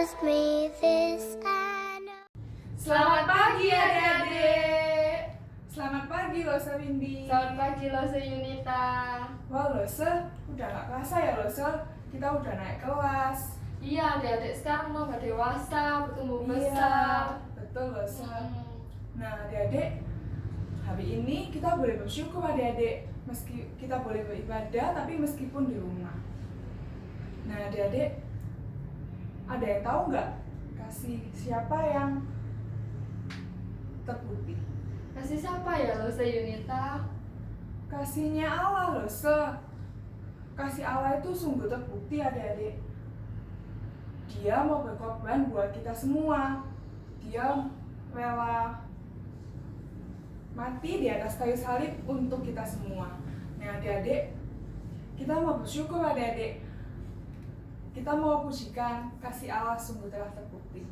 tells me this I know. Selamat pagi adik-adik. Selamat pagi Lose Windy. Selamat pagi Lose Yunita. Wah Lose, udah gak kerasa ya Lose, kita udah naik kelas. Iya adik-adik sekarang udah dewasa, bertumbuh Iya, besar. betul Lose. Hmm. Nah adik-adik, hari ini kita boleh bersyukur adik-adik. Meski kita boleh beribadah, tapi meskipun di rumah. Nah adik-adik, ada yang tahu nggak kasih siapa yang terbukti? Kasih siapa ya Lose Yunita? Kasihnya Allah Lose. Kasih Allah itu sungguh terbukti adik-adik. Dia mau berkorban buat kita semua. Dia rela mati di atas kayu salib untuk kita semua. Nah adik-adik, kita mau bersyukur adik-adik. Kita mau pujikan kasih Allah sungguh telah terbukti.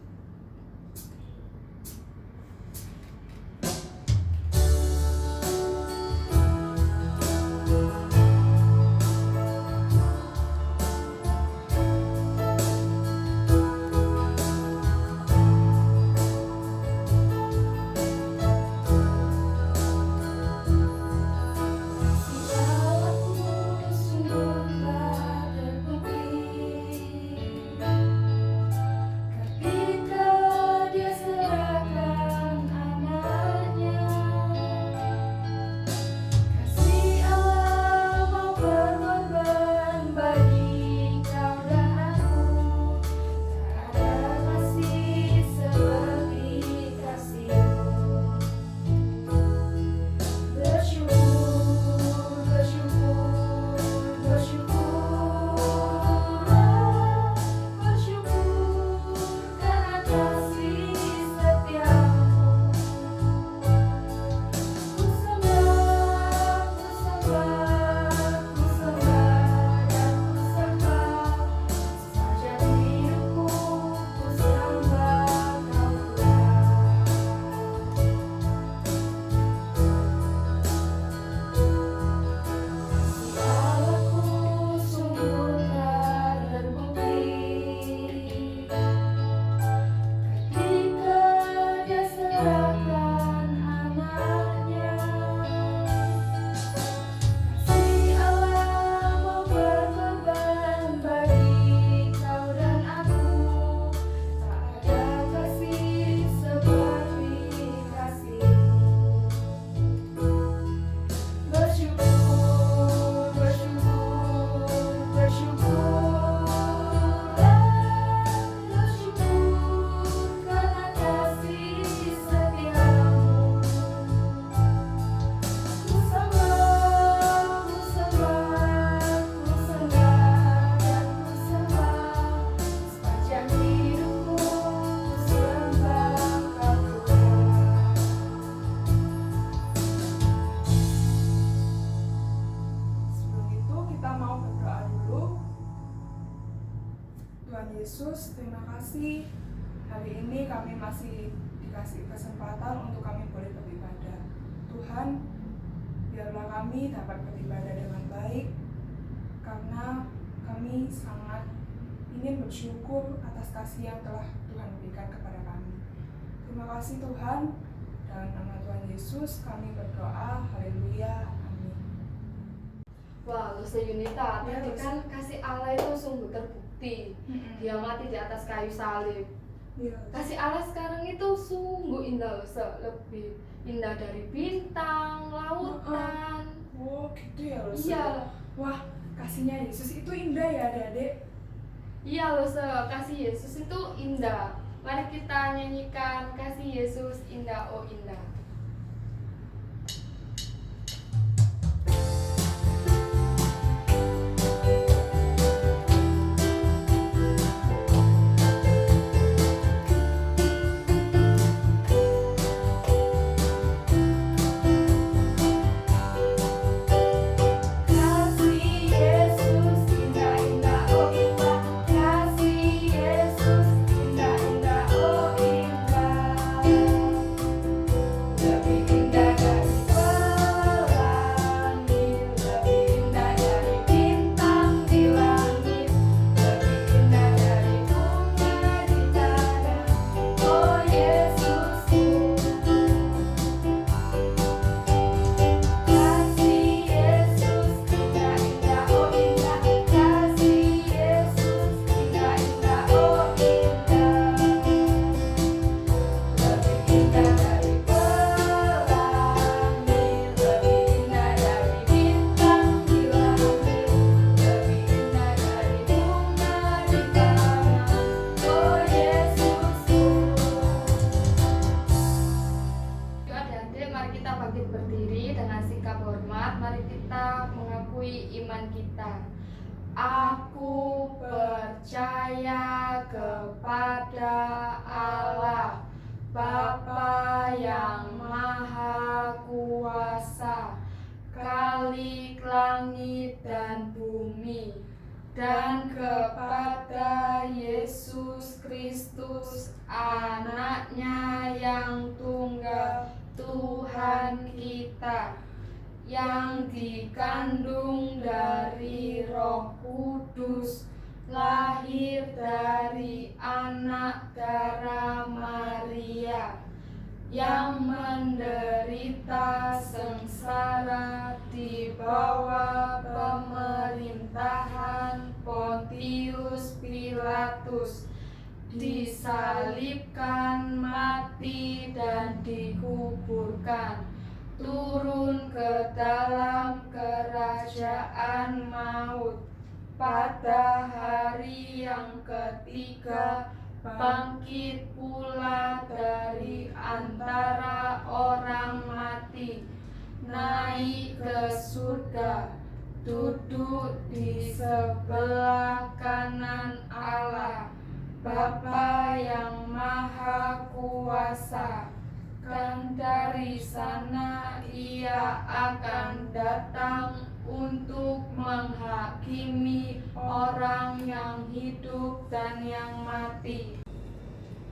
Tuhan Yesus, terima kasih. Hari ini kami masih dikasih kesempatan untuk kami boleh beribadah. Tuhan, biarlah kami dapat beribadah dengan baik, karena kami sangat ingin bersyukur atas kasih yang telah Tuhan berikan kepada kami. Terima kasih Tuhan, dalam nama Tuhan Yesus kami berdoa, haleluya, amin. Wah Lose Yunita, Ya, tadi Luse. kan kasih Allah itu sungguh terbukti. Dia mati di atas kayu salib. Iya. Kasih Allah sekarang itu sungguh indah Lose, lebih indah dari bintang, lautan. Oh gitu ya Luse. Iya. Wah, kasihnya Yesus itu indah ya adik-adik. Iya Lose, kasih Yesus itu indah. Mari kita nyanyikan kasih Yesus indah, oh indah. Kasih Yesus indah indah oh indah. Kasih Yesus indah indah oh indah. kita. Aku percaya kepada Allah, Bapa yang Maha Kuasa, Khalik langit dan bumi, dan kepada Yesus Kristus, Anaknya yang tunggal, Tuhan kita, yang dikandung dari Roh Kudus, lahir dari anak darah Maria, yang menderita sengsara di bawah pemerintahan Pontius Pilatus, disalibkan, mati, dan dikuburkan, turun ke dalam kerajaan maut, pada hari yang ketiga bangkit pula dari antara orang mati, naik ke surga, duduk di sebelah kanan Allah, Bapa yang Maha Kuasa. Dan dari sana Ia akan datang untuk menghakimi orang yang hidup dan yang mati.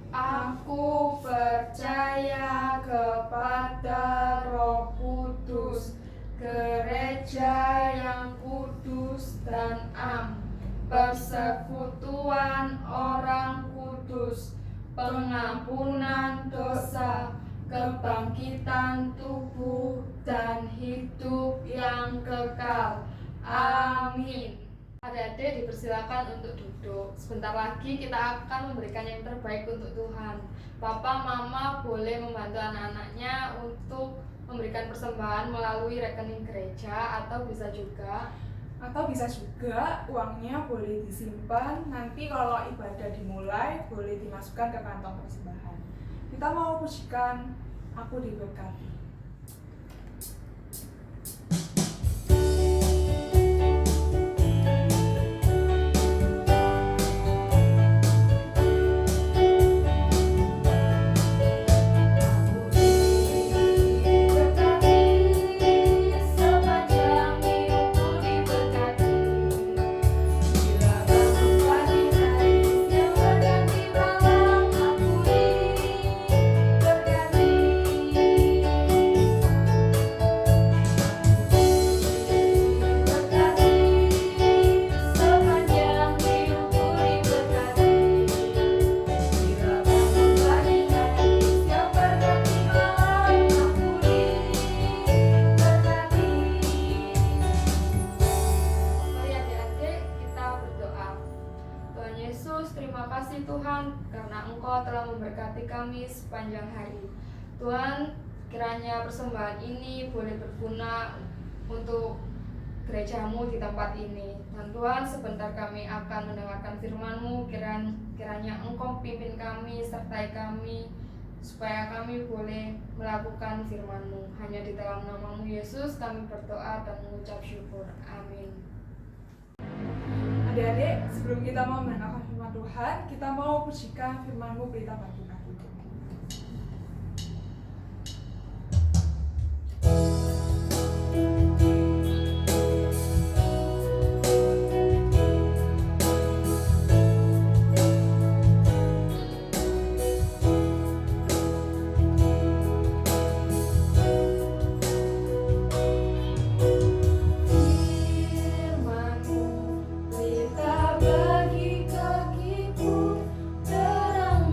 Aku percaya kepada Roh Kudus, gereja yang kudus dan am, persekutuan orang kudus, pengampunan dosa, kebangkitan tubuh, dan hidup yang kekal. Amin. Adik-adik dipersilakan untuk duduk. Sebentar lagi kita akan memberikan yang terbaik untuk Tuhan. Papa, Mama boleh membantu anak-anaknya untuk memberikan persembahan melalui rekening gereja, atau bisa juga uangnya boleh disimpan, nanti kalau ibadah dimulai boleh dimasukkan ke kantong persembahan. Kita mau pujikan Aku Diberkati. Terima kasih Tuhan karena Engkau telah memberkati kami sepanjang hari. Tuhan, kiranya persembahan ini boleh berguna untuk gerejamu di tempat ini. Dan Tuhan, sebentar kami akan mendengarkan firman-Mu, kiranya Engkau pimpin kami, sertai kami, supaya kami boleh melakukan firman-Mu. Hanya di dalam nama-Mu Yesus kami berdoa dan mengucap syukur. Amin. Adik-adik, sebelum kita mau mendengarkan firman Tuhan, kita mau pujikan firman-Mu berita bagi kami. Bagi kakiku terang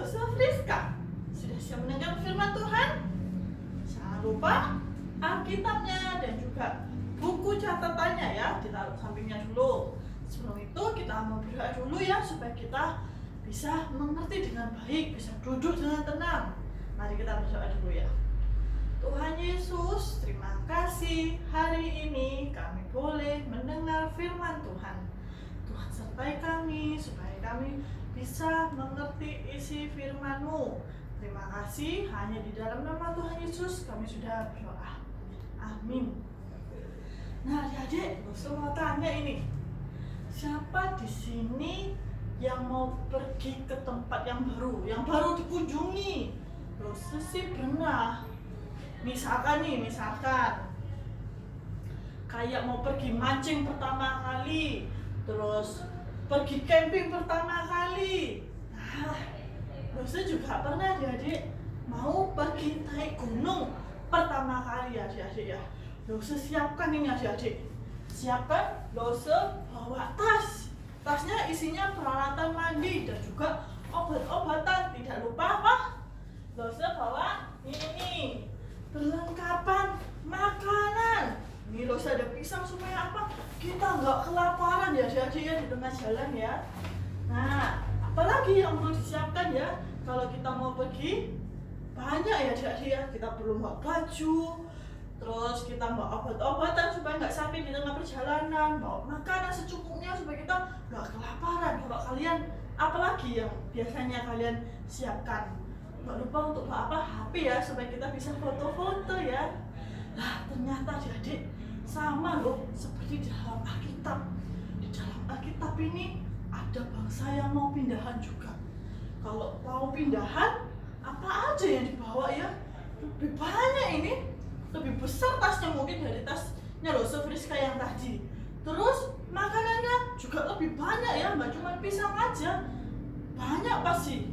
Yosef Rizka. Sudah siap mendengar firman Tuhan? Jangan lupa Alkitabnya dan juga buku catatannya ya, ditaruh sampingnya dulu. Sebelum itu kita mau berdoa dulu ya, supaya kita bisa mengerti dengan baik, bisa duduk dengan tenang. Mari kita berdoa dulu ya. Tuhan Yesus, terima kasih hari ini kami boleh mendengar firman Tuhan. Tuhan sertai kami supaya kami bisa mengerti isi firman-Mu. Terima kasih, hanya di dalam nama Tuhan Yesus kami sudah berdoa. Amin. Nah, adik-adik, mau tanya ini. Siapa di sini yang mau pergi ke tempat yang baru dikunjungi? Terus sih pernah. Misalkan kayak mau pergi mancing pertama kali, terus pergi camping pertama kali. Nah, Rosa juga pernah adik-adik mau pergi naik gunung pertama kali ya adik-adik ya. Rosa siapkan ini adik-adik. Siapkan, Rosa bawa tasnya isinya peralatan mandi dan juga obat-obatan. Tidak lupa apa? Rosa bawa ini perlengkapan makanan. Ini Rosa ada pisang supaya apa? Kita nggak kelaparan ya adik-adik ya di tengah jalan ya. Nah, apalagi yang perlu disiapkan ya kalau kita mau pergi? Banyak ya adik-adik ya. Kita perlu bawa baju, terus kita bawa obat-obatan supaya nggak sakit di tengah perjalanan, bawa makanan secukupnya supaya kita nggak kelaparan. Kalau kalian, apalagi yang biasanya kalian siapkan? Nggak lupa untuk bawa apa? HP ya, supaya kita bisa foto-foto ya. Nah, ternyata adik-adik sama loh seperti di dalam Alkitab. Di dalam Alkitab ini ada bangsa yang mau pindahan juga. Kalau mau pindahan, apa aja yang dibawa ya? Lebih banyak ini, lebih besar tasnya mungkin dari tasnya Yosef Rizka yang tadi. Terus makanannya juga lebih banyak ya, nggak cuma pisang aja, banyak pasti.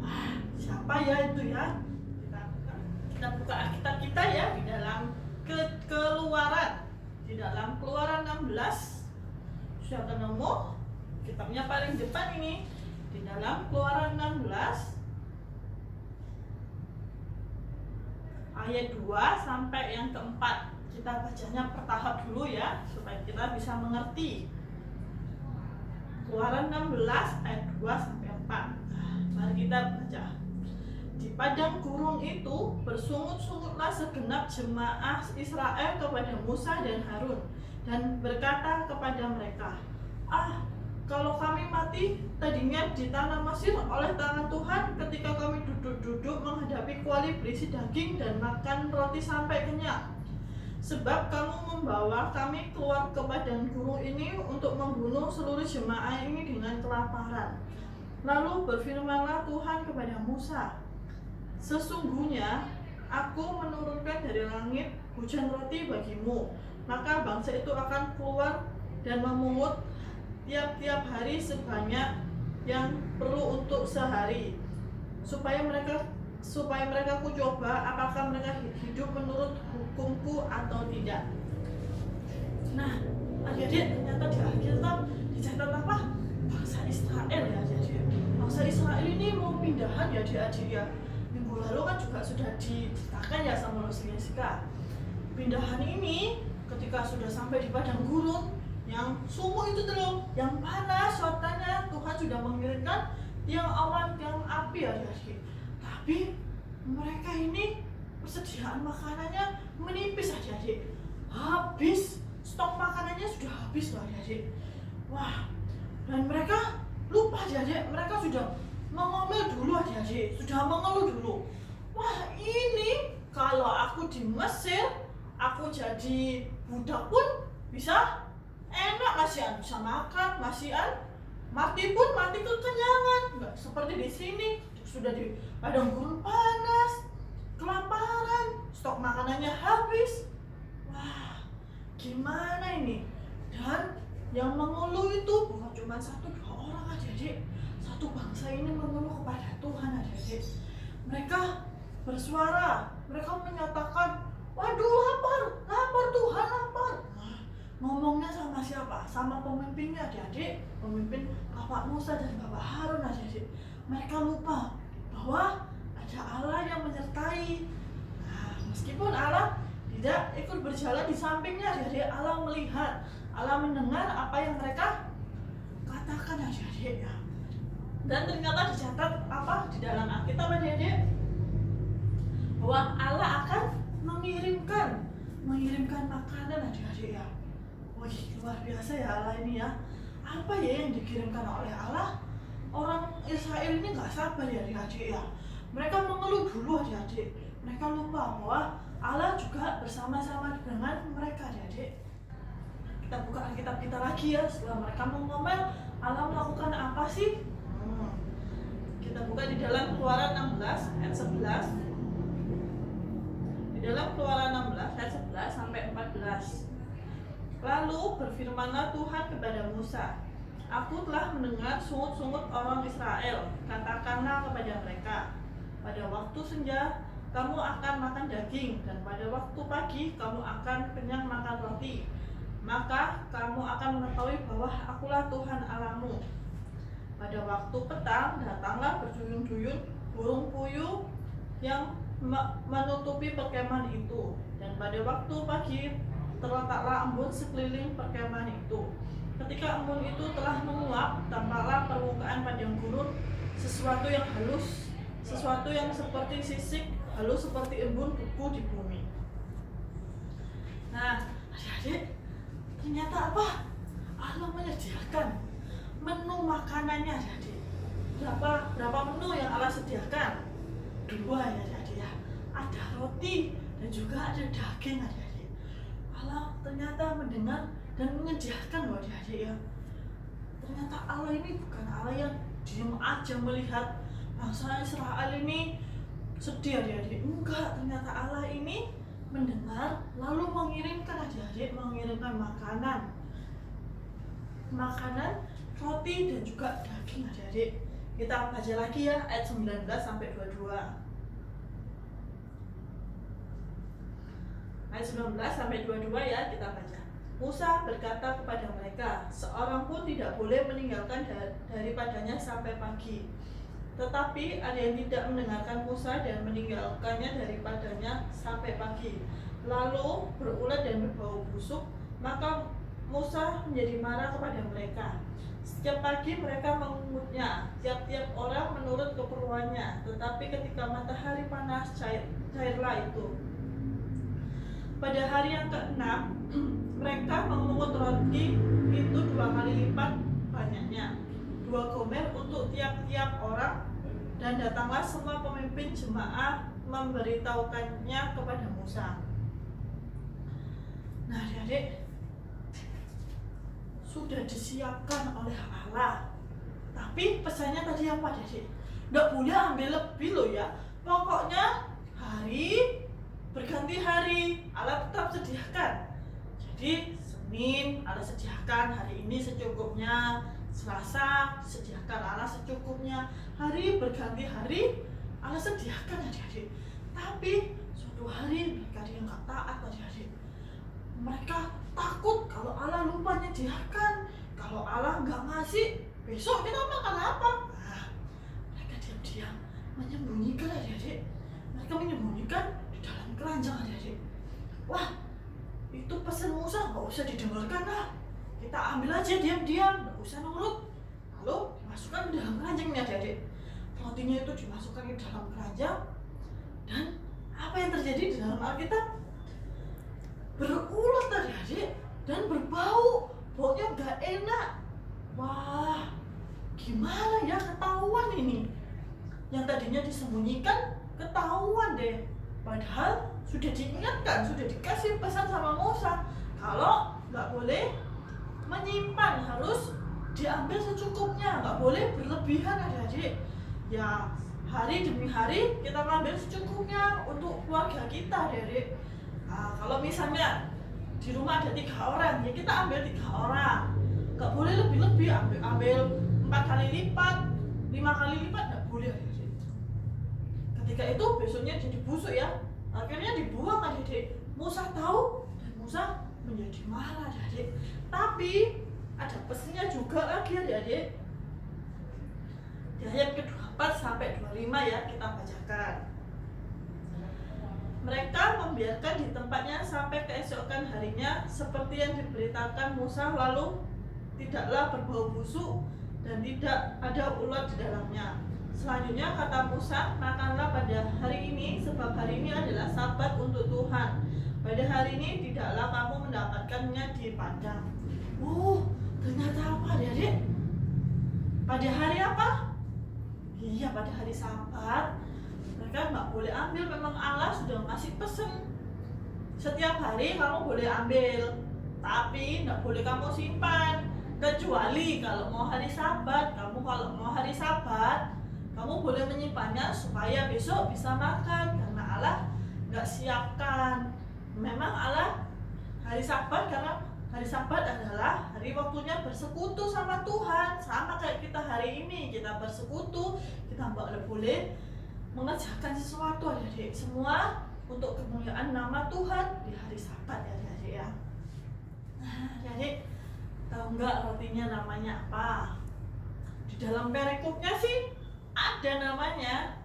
Wah, siapa ya itu ya? Kita buka Alkitab kita ya di dalam Keluaran. Di dalam Keluaran 16 sudah ketemu kitabnya paling depan ini. Di dalam Keluaran 16 ayat 2 sampai yang keempat. Kita bacanya bertahap dulu ya supaya kita bisa mengerti. Keluaran 16 ayat 2 sampai 4. Mari kita baca. Di padang gurun itu bersungut-sungutlah segenap jemaah Israel kepada Musa dan Harun dan berkata kepada mereka, kalau kami mati tadinya di tanah Mesir oleh tangan Tuhan ketika kami duduk-duduk menghadapi kuali berisi daging dan makan roti sampai kenyang. Sebab kamu membawa kami keluar ke padang gurun ini untuk membunuh seluruh jemaah ini dengan kelaparan. Lalu berfirmanlah Tuhan kepada Musa, sesungguhnya aku menurunkan dari langit hujan roti bagimu, maka bangsa itu akan keluar dan memungut tiap-tiap hari sebanyak yang perlu untuk sehari, supaya mereka ku coba apakah mereka hidup menurut hukumku atau tidak. Nah, adik-adik, ternyata di Alkitab dicatat apa? Bangsa Israel ya adik-adik. Bangsa Israel ini mau pindahan ya adik-adik ya. Minggu lalu kan juga sudah diceritakan ya sama Rosia. Pindahan ini ketika sudah sampai di padang gurun yang sumur itu tuh, yang panas suasananya, Tuhan sudah mengirimkan tiang awan, tiang api ya adik-adik. Tapi mereka ini persediaan makanannya menipis adik-adik. Habis, stok makanannya sudah habis loh adik-adik. Wah, dan mereka lupa adik-adik, mereka sudah mengomel dulu adik-adik, sudah mengeluh dulu. Wah, ini kalau aku di Mesir, aku jadi budak pun bisa enak, masih bisa makan, mati pun mati kekenyangan. Nggak seperti di sini, sudah di padang gurun panas, kelaparan, stok makanannya habis. Wah, gimana ini? Dan yang mengeluh itu bukan cuma 1-2 orang adik-adik. Satu bangsa ini mengeluh kepada Tuhan adik-adik. Mereka bersuara, mereka menyatakan, waduh lapar Tuhan, lapar. Nah, ngomongnya sama siapa? Sama pemimpinnya adik-adik, pemimpin Bapak Musa dan Bapak Harun adik-adik. Mereka lupa bahwa bahwa ada Allah yang menyertai. Nah, meskipun Allah tidak ikut berjalan di sampingnya, adik-adik, Allah melihat, Allah mendengar apa yang mereka katakan, adik-adik ya. Dan ternyata dicatat apa di dalam Alkitab, adik-adik, bahwa Allah akan mengirimkan makanan, adik-adik ya. Wih, luar biasa ya Allah ini ya. Apa ya yang dikirimkan oleh Allah? Orang Israel ini nggak sabar ya, adik-adik ya. Mereka mengeluh dulu, adik-adik. Mereka lupa bahwa Allah juga bersama-sama dengan mereka, adik-adik. Kita buka Alkitab kita lagi ya. Setelah mereka mengomel, Allah melakukan apa sih? Kita buka di dalam Keluaran 16 ayat 11. Di dalam Keluaran 16 ayat 11 sampai 14. Lalu berfirmanlah Tuhan kepada Musa, Aku telah mendengar sungut-sungut orang Israel. Katakanlah kepada mereka, pada waktu senja kamu akan makan daging, dan pada waktu pagi kamu akan kenyang makan roti. Maka kamu akan mengetahui bahwa akulah Tuhan Allahmu. Pada waktu petang datanglah berduyun-duyun burung puyuh yang menutupi perkemahan itu, dan pada waktu pagi terletaklah embun sekeliling perkemahan itu. Ketika embun itu telah menguap, tampaklah permukaan padang gurun sesuatu yang halus, sesuatu yang seperti sisik, halus seperti embun beku di bumi. Nah, adik-adik, ternyata apa? Allah menyediakan menu makanannya, adik-adik. Berapa menu yang Allah sediakan? 2 ya, adik-adik ya. Ada roti dan juga ada daging, adik-adik. Allah ternyata mendengar dan menyediakan loh, adik-adik ya. Ternyata Allah ini bukan Allah yang diam aja melihat bangsa Israel ini sedih, adik-adik. Enggak, ternyata Allah ini mendengar lalu mengirimkan, adik-adik, mengirimkan makanan, roti dan juga daging, adik-adik. Kita baca lagi ya ayat 19 sampai 22. Ayat 19 sampai 22 ya, kita baca. Musa berkata kepada mereka, seorang pun tidak boleh meninggalkan daripadanya sampai pagi. Tetapi ada yang tidak mendengarkan Musa dan meninggalkannya daripadanya sampai pagi. Lalu berulat dan berbau busuk, maka Musa menjadi marah kepada mereka. Setiap pagi mereka mengumutnya, tiap-tiap orang menurut keperluannya. Tetapi ketika matahari panas, cairlah itu. Pada hari yang ke-6, mereka memungut roti itu 2 kali lipat banyaknya, 2 gomer untuk tiap-tiap orang, dan datanglah semua pemimpin jemaah memberitahukannya kepada Musa. Nah, adik-adik, sudah disiapkan oleh Allah. Tapi pesannya tadi apa, adik? Nggak boleh ambil lebih loh ya. Pokoknya hari berganti hari Allah tetap sediakan. Jadi Senin Allah sediakan, hari ini secukupnya. Selasa disediakan Allah secukupnya. Hari berganti hari Allah sediakan, adik-adik. Tapi suatu hari mereka yang nggak taat, adik-adik. Mereka takut kalau Allah lupa menyediakan, kalau Allah nggak ngasih, besok kita makan apa? Nah, mereka diam-diam menyembunyikan, adik-adik. Mereka menyembunyikan di dalam keranjang, adik-adik. Wah, itu pesan Musa nggak usah didengarkan lah. Kita ambil aja diam-diam, nggak usah nurut. Lalu dimasukkan ke dalam keranjang nih, adik-adik. Rotinya itu dimasukkan ke dalam keranjang, dan apa yang terjadi di dalam Alkitab? Berulat, adik-adik, dan berbau, baunya nggak enak. Wah, gimana ya, ketahuan ini. Yang tadinya disembunyikan ketahuan deh. Padahal sudah diingatkan, sudah dikasih pesan sama Musa kalau nggak boleh menyimpan, harus diambil secukupnya, nggak boleh berlebihan, adik-adik. Ya, hari demi hari kita ngambil secukupnya untuk keluarga kita, adik-adik. Nah, kalau misalnya di rumah ada 3 orang, ya kita ambil 3 orang. Nggak boleh lebih-lebih, ambil 4 kali lipat, 5 kali lipat, nggak boleh, adik-adik. Ketika itu besoknya jadi busuk ya, akhirnya dibuang, adik-adik. Musa tahu dan Musa menjadi marah, adik-adik. Tapi ada pesannya juga lagi, adik-adik. Di ayat ke-20 24-25 ya, kita bacakan. Mereka membiarkan di tempatnya sampai keesokan harinya seperti yang diberitakan Musa, lalu tidaklah berbau busuk dan tidak ada ulat di dalamnya. Selanjutnya kata Musa, makanlah pada hari ini sebab hari ini adalah Sabat untuk Tuhan. Pada hari ini tidaklah kamu mendapatkannya di padang. Ternyata apa adik? Pada hari apa? Iya, pada hari Sabat. Mereka nggak boleh ambil, memang Allah sudah ngasih pesen. Setiap hari kamu boleh ambil, tapi nggak boleh kamu simpan. Kecuali kalau mau hari Sabat, kamu boleh menyimpannya supaya besok bisa makan, karena Allah nggak siapkan. Memang Allah hari Sabat, karena hari Sabat adalah hari waktunya bersekutu sama Tuhan. Sama kayak kita hari ini, kita bersekutu, kita nggak boleh mengerjakan sesuatu adik-adik. Semua untuk kemuliaan nama Tuhan di hari Sabat ya adik-adik ya. Nah, adik tahu nggak rotinya namanya apa? Di dalam perikopnya sih ada namanya.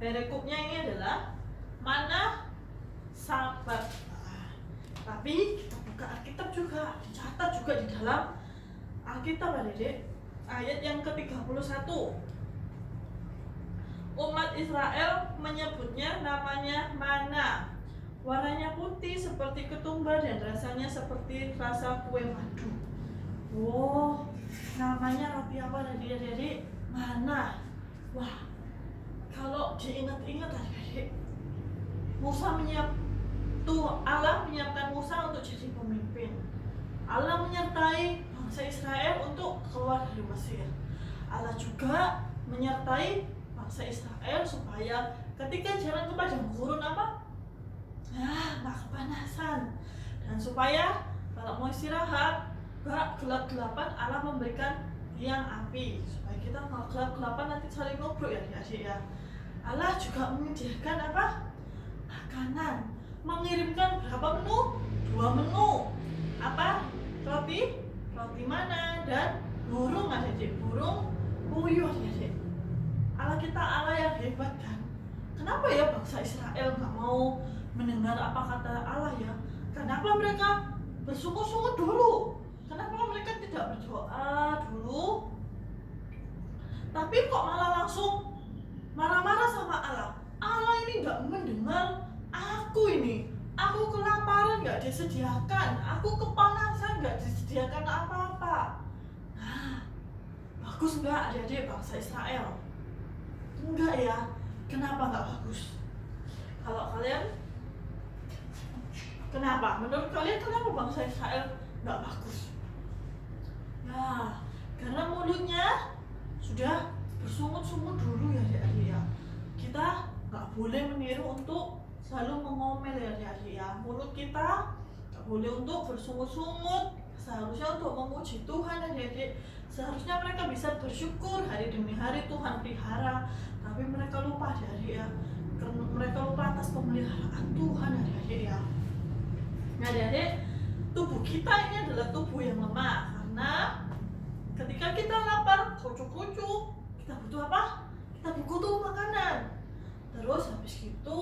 Perikopnya ini adalah mana Sabat. Tapi kita buka Alkitab juga, dicatat juga di dalam Alkitab adik-adik. Ayat yang ke-31. Umat Israel menyebutnya namanya mana. Warnanya putih seperti ketumbar dan rasanya seperti rasa kue madu. Namanya roti apa tadi adik-adik? Mana. Wah, kalau diingat-ingat adik-adik, Allah menyiapkan Musa untuk jadi pemimpin. Allah menyertai bangsa Israel untuk keluar dari Mesir. Allah juga menyertai bangsa Israel supaya ketika jalan ke padang gurun nggak kepanasan, dan supaya kalau mau istirahat nggak gelap-gelapan, Allah memberikan tiang api supaya kita nggak gelap-gelapan nanti saling ngobrol ya adik-adik ya. Allah juga menyediakan makanan, mengirimkan berapa menu? 2 menu. Roti mana, dan burung adik-adik, burung puyuh adik-adik. Allah kita Allah yang hebat kan. Kenapa ya bangsa Israel nggak mau mendengar apa kata Allah ya? Kenapa mereka bersungut-sungut dulu? Kenapa mereka tidak berdoa dulu? Tapi kok malah langsung marah-marah sama Allah? Allah ini nggak mendengar aku ini. Aku kelaparan nggak disediakan. Aku kepanasan nggak disediakan apa-apa. Nah, bagus nggak adik-adik bangsa Israel? Enggak ya. Kenapa nggak bagus? Kalau kalian, kenapa? Menurut kalian kenapa bangsa Israel nggak bagus? Nah, karena mulutnya sudah bersungut-sungut dulu ya adik-adik ya. Kita nggak boleh meniru untuk selalu mengomel ya adik-adik ya. Mulut kita nggak boleh untuk bersungut-sungut. Seharusnya untuk memuji Tuhan adik-adik. Seharusnya mereka bisa bersyukur hari demi hari Tuhan pelihara. Tapi mereka lupa adik-adik ya. Karena mereka lupa atas pemeliharaan Tuhan adik-adik ya. Nah adik-adik, tubuh kita ini adalah tubuh yang lemah. Karena ketika kita lapar, kucuk-kucuk, kita butuh apa? Kita butuh makanan. Terus habis itu,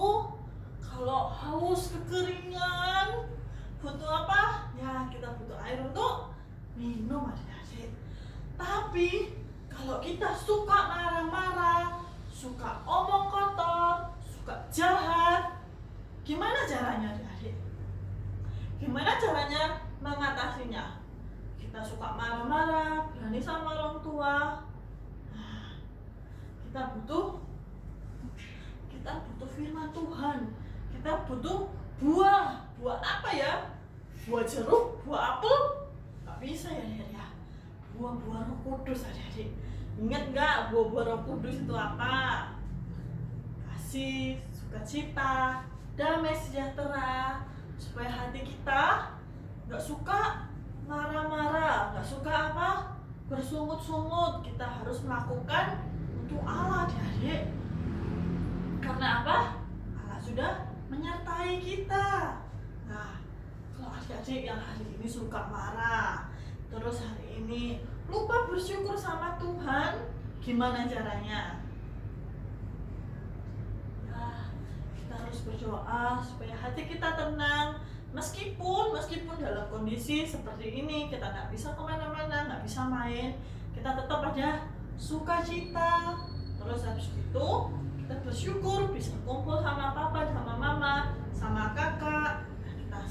kalau haus kekeringan, butuh apa? Ya kita butuh air untuk minum adik-adik. Tapi kalau kita suka marah-marah, suka omong kotor, suka jahat, gimana caranya adik-adik? Gimana caranya mengatasinya? Kita suka marah-marah, berani sama orang tua. Nah, kita butuh firman Tuhan. Kita butuh buah apa ya? Buah jeruk, buah apel? Gak bisa ya adik-adik ya. Buah-buah Roh Kudus adik-adik. Ingat nggak buah-buah Roh Kudus itu apa? Kasih, sukacita, damai sejahtera, supaya hati kita nggak suka marah-marah, nggak suka bersungut-sungut. Kita harus melakukan untuk Allah adik-adik. Karena apa? Allah sudah menyertai kita. Nah, kalau adik-adik yang hari ini suka marah, terus hari ini lupa bersyukur sama Tuhan, Gimana caranya? Ya, kita harus berdoa supaya hati kita tenang. Meskipun dalam kondisi seperti ini kita nggak bisa kemana-mana, nggak bisa main, kita tetap ada sukacita. Terus habis itu kita bersyukur bisa kumpul sama papa, sama mama, sama kakak. Kita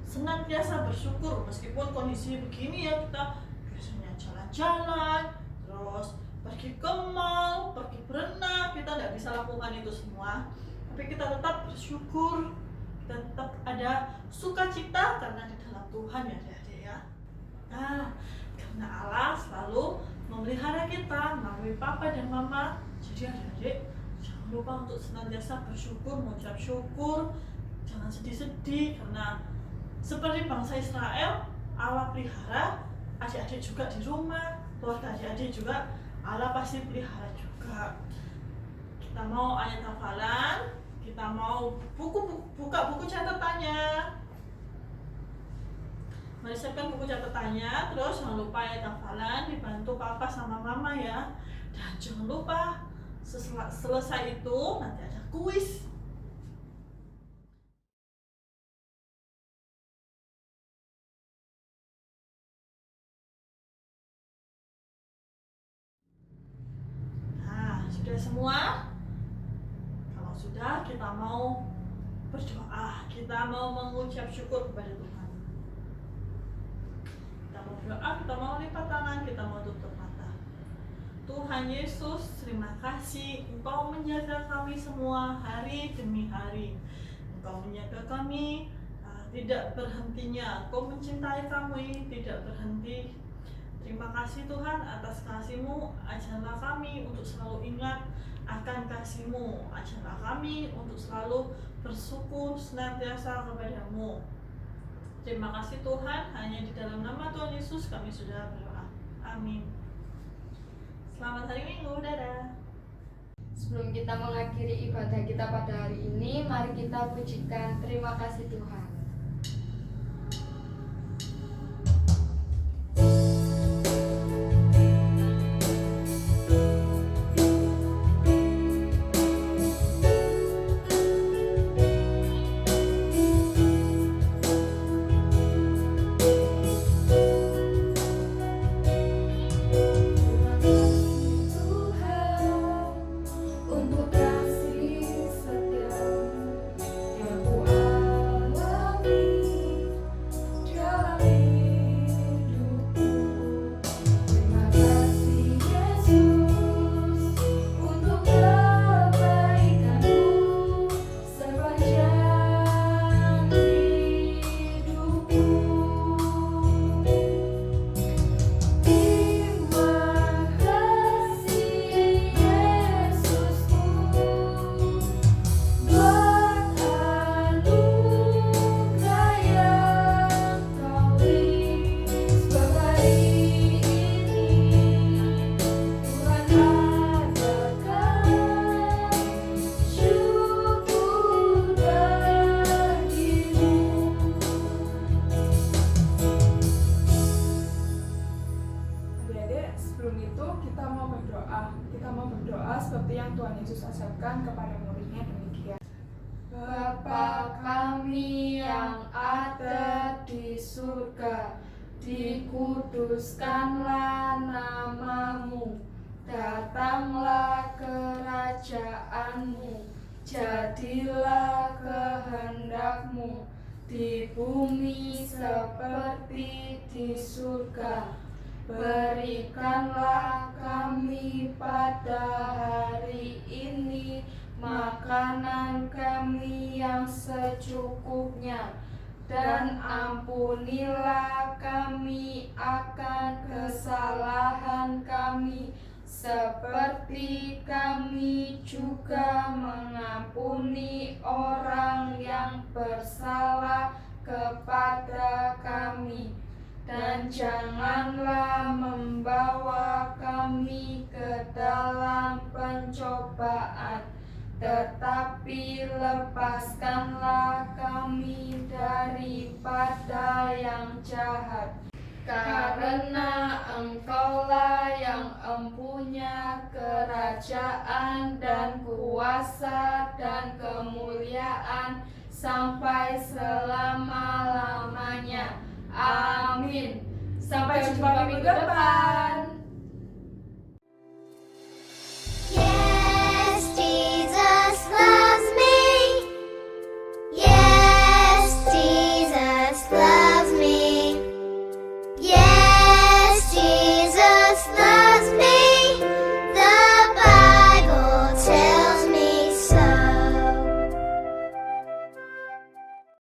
senantiasa bersyukur meskipun kondisi begini ya, kita biasanya jalan-jalan, terus pergi ke mall, pergi berenang, kita nggak bisa lakukan itu semua. Tapi kita tetap bersyukur, kita tetap ada sukacita karena di dalam Tuhan ya adik-adik ya. Nah, karena Allah selalu memelihara kita melalui papa dan mama. Jadi adik-adik jangan lupa untuk senantiasa bersyukur, mengucap syukur, jangan sedih-sedih karena seperti bangsa Israel, Allah pelihara adik-adik juga di rumah, keluarga adik-adik juga Allah pasti pelihara juga. Kita mau ayat hafalan, kita mau buka buku catatannya. Mari siapkan buku catatannya, terus jangan lupa ayat hafalan dibantu papa sama mama ya. Dan jangan lupa selesai itu nanti ada kuis. Nah, sudah semua? Kalau sudah, kita mau berdoa, kita mau mengucap syukur kepada Tuhan. Kita mau berdoa, kita mau lipat tangan, kita mau tutup mata. Tuhan Yesus, terima kasih Engkau menjaga kami semua hari demi hari. Engkau menjaga kami tidak berhentinya. Engkau mencintai kami tidak berhenti. Terima kasih Tuhan atas kasih-Mu. Ajarlah kami untuk selalu ingat akan kasih-Mu. Ajarlah kami untuk selalu bersyukur senantiasa kepada-Mu. Terima kasih Tuhan, hanya di dalam nama Tuhan Yesus kami sudah berdoa. Amin. Selamat hari Minggu, dadah. Sebelum kita mengakhiri ibadah kita pada hari ini, mari kita pujikan terima kasih Tuhan. Untuk kasih setiamu yang ku alami dalam hidupku. Terima kasih Yesus untuk kebaikanmu sepanjang hidupku. Terima kasih Yesusku buat anugerah yang Kau beri. Sebab hari ini Tuhan adakan syukur bagimu. Adik-adik, sebelum itu kita mau berdoa. Kita mau berdoa seperti yang Tuhan Yesus ajarkan kepada muridnya demikian. Bapa kami yang ada di surga, dikuduskanlah namamu, datanglah kerajaanmu, jadilah kehendakmu di bumi seperti di surga. Berikanlah kami pada hari ini makanan kami yang secukupnya, dan ampunilah kami akan kesalahan kami, seperti kami juga mengampuni orang yang bersalah kepada kami. Dan janganlah membawa kami ke dalam pencobaan, tetapi lepaskanlah kami daripada yang jahat. Karena Engkaulah yang empunya kerajaan dan kuasa dan kemuliaan sampai selama-lamanya. Amin. Sampai jumpa minggu depan.